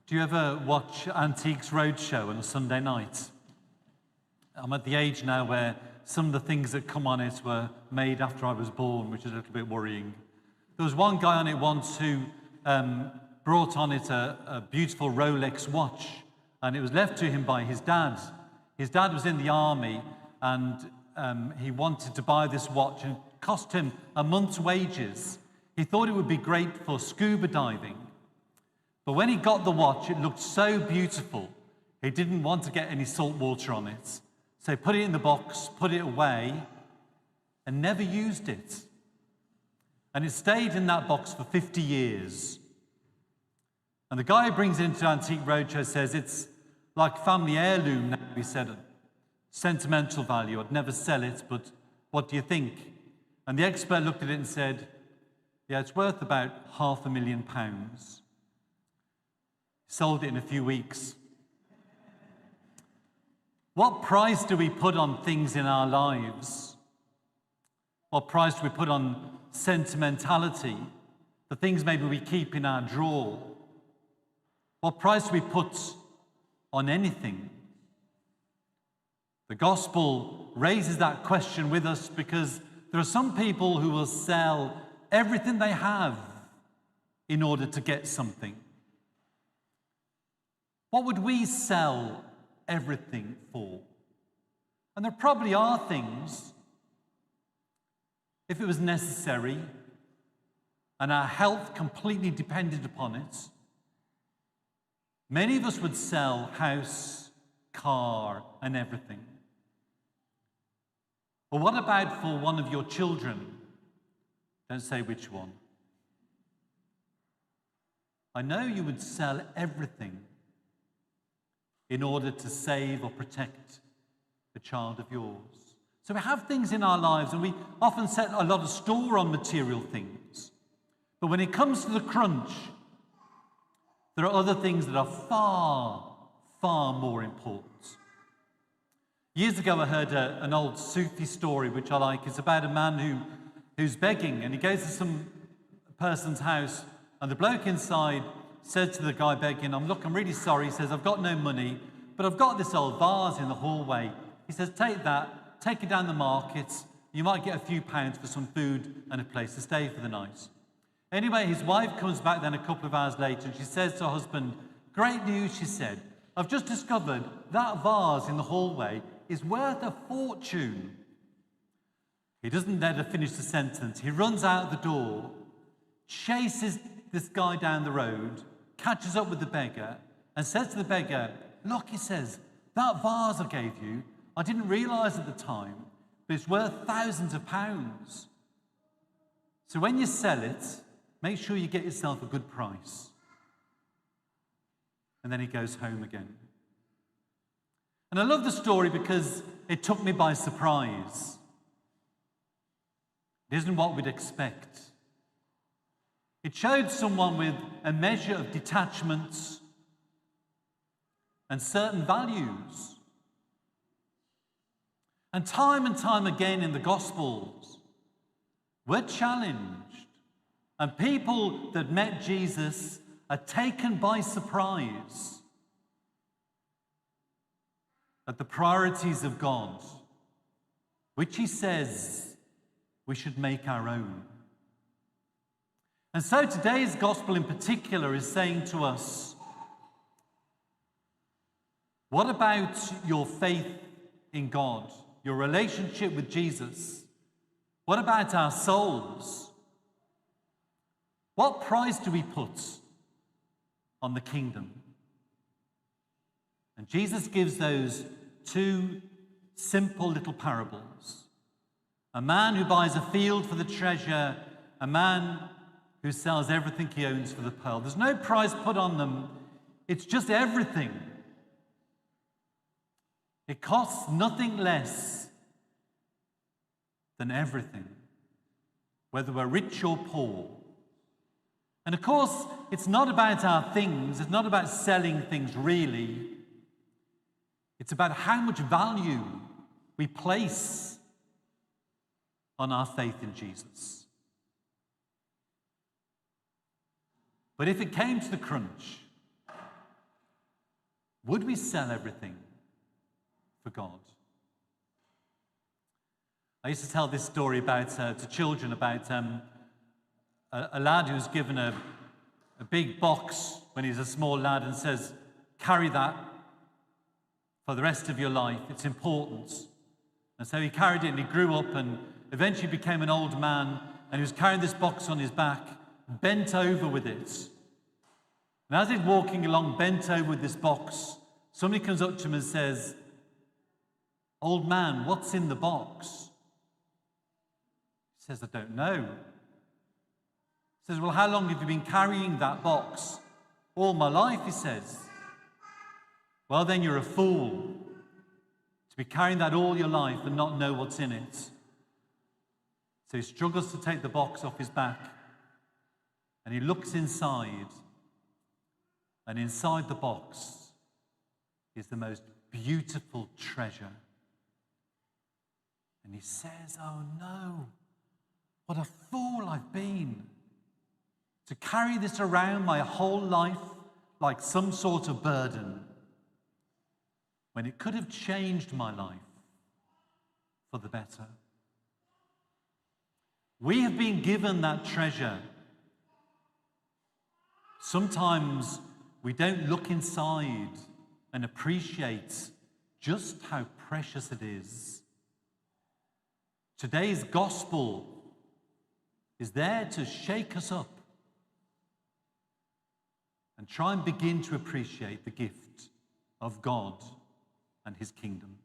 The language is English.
Do you ever watch Antiques Roadshow on a Sunday night? I'm at the age now where some of the things that come on it were made after I was born, which is a little bit worrying. There was one guy on it once who brought on it a beautiful Rolex watch, and it was left to him by his dad. His dad was in the army, and he wanted to buy this watch, and it cost him a month's wages. He thought it would be great for scuba diving. But when he got the watch, it looked so beautiful, he didn't want to get any salt water on it. So he put it in the box, put it away, and never used it. And it stayed in that box for 50 years. And the guy who brings it into Antique Roadshow says, it's like family heirloom now, he said, sentimental value, I'd never sell it, but what do you think? And the expert looked at it and said, yeah, it's worth about £500,000. Sold it in a few weeks. What price do we put on things in our lives? What price do we put on sentimentality? The things maybe we keep in our drawer? What price do we put on anything? The gospel raises that question with us because there are some people who will sell everything they have in order to get something. What would we sell everything for? And there probably are things, if it was necessary and our health completely depended upon it, many of us would sell house, car, and everything. But what about for one of your children? Don't say which one. I know you would sell everything in order to save or protect a child of yours. So we have things in our lives, and we often set a lot of store on material things. But when it comes to the crunch, there are other things that are far, far more important. Years ago, I heard an old Sufi story, which I like. It's about a man who's begging, and he goes to some person's house, and the bloke inside said to the guy begging, look, I'm really sorry. He says, I've got no money, but I've got this old vase in the hallway. He says, take that, take it down the market. You might get a few pounds for some food and a place to stay for the night. Anyway, his wife comes back then a couple of hours later, and she says to her husband, great news, she said. I've just discovered that vase in the hallway is worth a fortune. He doesn't let her finish the sentence. He runs out the door, chases this guy down the road, catches up with the beggar, and says to the beggar, look, he says, that vase I gave you, I didn't realize at the time, but it's worth thousands of pounds. So when you sell it, make sure you get yourself a good price. And then he goes home again. And I love the story because it took me by surprise. It isn't what we'd expect. It showed someone with a measure of detachment and certain values. And time again in the Gospels, we're challenged, and people that met Jesus are taken by surprise at the priorities of God, which he says we should make our own. And so today's gospel in particular is saying to us, what about your faith in God, your relationship with Jesus? What about our souls? What price do we put on the kingdom? And Jesus gives those two simple little parables. A man who buys a field for the treasure, a man who sells everything he owns for the pearl. There's no price put on them. It's just everything. It costs nothing less than everything, whether we're rich or poor. And of course, it's not about our things. It's not about selling things, really. It's about how much value we place on our faith in Jesus. But if it came to the crunch, Would we sell everything for God? I used to tell this story about to children about a lad who was given a big box when he was a small lad and says, carry that for the rest of your life. It's important. And so he carried it and he grew up and eventually became an old man, and he was carrying this box on his back, bent over with it. And as he's walking along, bent over with this box, somebody comes up to him and says, old man, what's in the box? He says, I don't know. He says, well, how long have you been carrying that box? All my life, he says. Well, then you're a fool to be carrying that all your life and not know what's in it. So he struggles to take the box off his back, and he looks inside, and inside the box is the most beautiful treasure. And he says, oh no, what a fool I've been to carry this around my whole life like some sort of burden, when it could have changed my life for the better. We have been given that treasure. Sometimes we don't look inside and appreciate just how precious it is. Today's gospel is there to shake us up and try and begin to appreciate the gift of God and his kingdom.